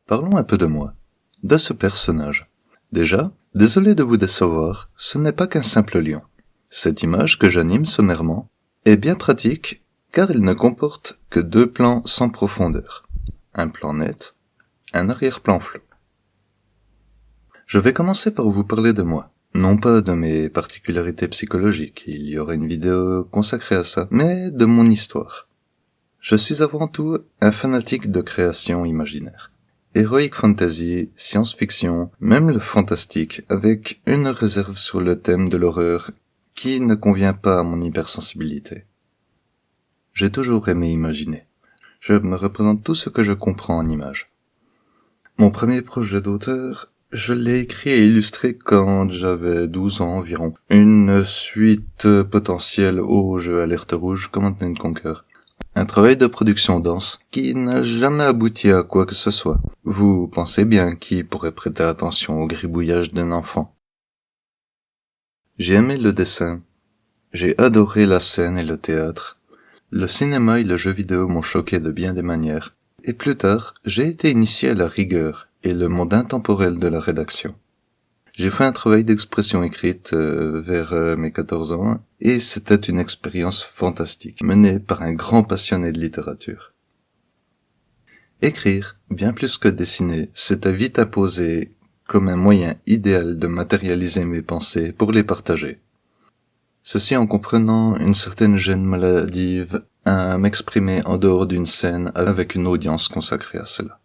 Parlons un peu de moi, de ce personnage. Déjà, désolé de vous décevoir, ce n'est pas qu'un simple lion. Cette image que j'anime sommairement est bien pratique car il ne comporte que 2 plans sans profondeur. Un plan net, un arrière-plan flou. Je vais commencer par vous parler de moi. Non pas de mes particularités psychologiques, il y aura une vidéo consacrée à ça, mais de mon histoire. Je suis avant tout un fanatique de création imaginaire. Heroic fantasy, science-fiction, même le fantastique, avec une réserve sur le thème de l'horreur qui ne convient pas à mon hypersensibilité. J'ai toujours aimé imaginer. Je me représente tout ce que je comprends en images. Mon premier projet d'auteur, je l'ai écrit et illustré quand j'avais 12 ans environ. Une suite potentielle au jeu Alerte Rouge Command & Conquer. Un travail de production dense qui n'a jamais abouti à quoi que ce soit. Vous pensez bien qui pourrait prêter attention au gribouillage d'un enfant. J'ai aimé le dessin. J'ai adoré la scène et le théâtre. Le cinéma et le jeu vidéo m'ont choqué de bien des manières. Et plus tard, j'ai été initié à la rigueur et le monde intemporel de la rédaction. J'ai fait un travail d'expression écrite vers mes 14 ans et c'était une expérience fantastique, menée par un grand passionné de littérature. Écrire, bien plus que dessiner, s'était vite imposé comme un moyen idéal de matérialiser mes pensées pour les partager. Ceci en comprenant une certaine gêne maladive à m'exprimer en dehors d'une scène avec une audience consacrée à cela.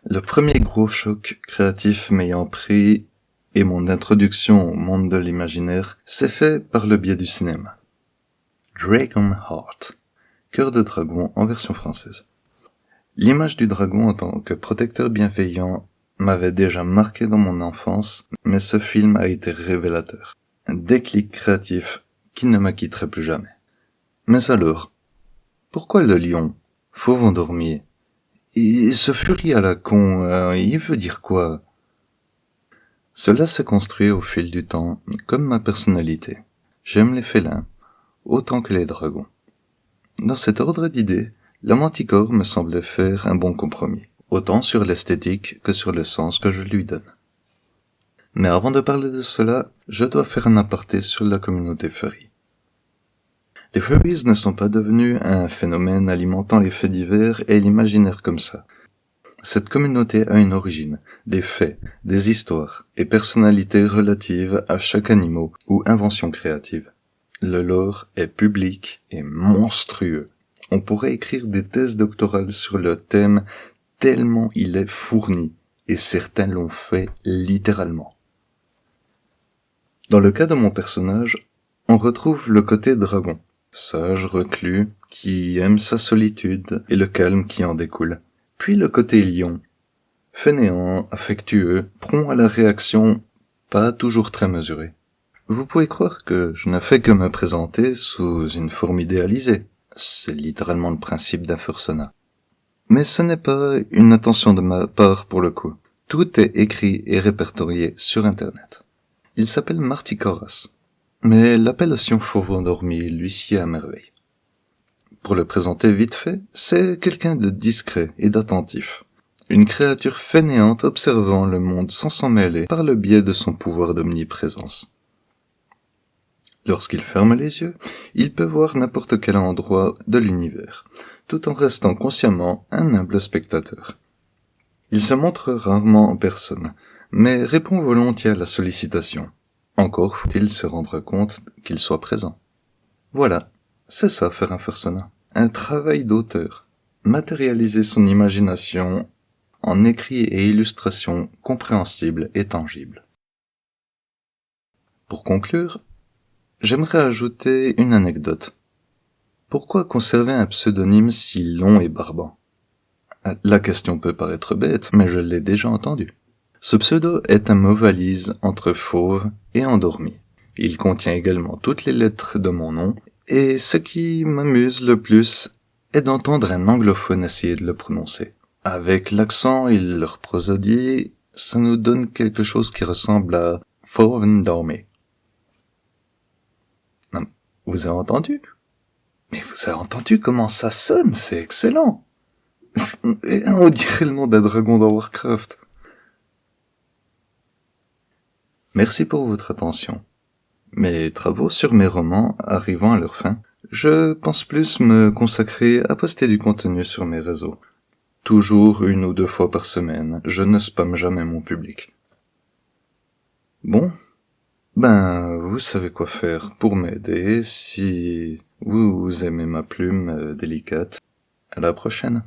Le premier gros choc créatif m'ayant pris et mon introduction au monde de l'imaginaire s'est fait par le biais du cinéma. Dragonheart, Cœur de dragon en version française. L'image du dragon en tant que protecteur bienveillant m'avait déjà marqué dans mon enfance, mais ce film a été révélateur. Un déclic créatif qui ne m'acquitterait plus jamais. Mais alors, pourquoi le lion, fauve endormi? Et ce furie à la con, il veut dire quoi? Cela s'est construit au fil du temps, comme ma personnalité. J'aime les félins, autant que les dragons. Dans cet ordre d'idées, la manticore me semblait faire un bon compromis, autant sur l'esthétique que sur le sens que je lui donne. Mais avant de parler de cela, je dois faire un aparté sur la communauté furry. Les furries ne sont pas devenus un phénomène alimentant les faits divers et l'imaginaire comme ça. Cette communauté a une origine, des faits, des histoires et personnalités relatives à chaque animal ou invention créative. Le lore est public et monstrueux. On pourrait écrire des thèses doctorales sur le thème tellement il est fourni, et certains l'ont fait littéralement. Dans le cas de mon personnage, on retrouve le côté dragon, sage, reclus, qui aime sa solitude et le calme qui en découle. Puis le côté lion, fainéant, affectueux, prompt à la réaction, pas toujours très mesuré. Vous pouvez croire que je ne fais que me présenter sous une forme idéalisée. C'est littéralement le principe d'un fursona. Mais ce n'est pas une intention de ma part pour le coup. Tout est écrit et répertorié sur Internet. Il s'appelle Marty Koras, mais l'appellation fauve endormi lui sied à merveille. Pour le présenter vite fait, c'est quelqu'un de discret et d'attentif. Une créature fainéante observant le monde sans s'en mêler par le biais de son pouvoir d'omniprésence. Lorsqu'il ferme les yeux, il peut voir n'importe quel endroit de l'univers, tout en restant consciemment un humble spectateur. Il se montre rarement en personne, mais répond volontiers à la sollicitation. Encore faut-il se rendre compte qu'il soit présent. Voilà, c'est ça faire un fursona. Un travail d'auteur. Matérialiser son imagination en écrit et illustration compréhensibles et tangibles. Pour conclure, j'aimerais ajouter une anecdote. Pourquoi conserver un pseudonyme si long et barbant? La question peut paraître bête, mais je l'ai déjà entendue. Ce pseudo est un mot valise entre fauve et endormi. Il contient également toutes les lettres de mon nom, et ce qui m'amuse le plus est d'entendre un anglophone essayer de le prononcer. Avec l'accent et leur prosodie, ça nous donne quelque chose qui ressemble à fauve endormi. Vous avez entendu? Mais vous avez entendu comment ça sonne, c'est excellent! On dirait le nom d'un dragon dans Warcraft. Merci pour votre attention. Mes travaux sur mes romans arrivant à leur fin, je pense plus me consacrer à poster du contenu sur mes réseaux. Toujours 1 ou 2 fois par semaine, je ne spamme jamais mon public. Bon, vous savez quoi faire pour m'aider si vous aimez ma plume délicate. À la prochaine.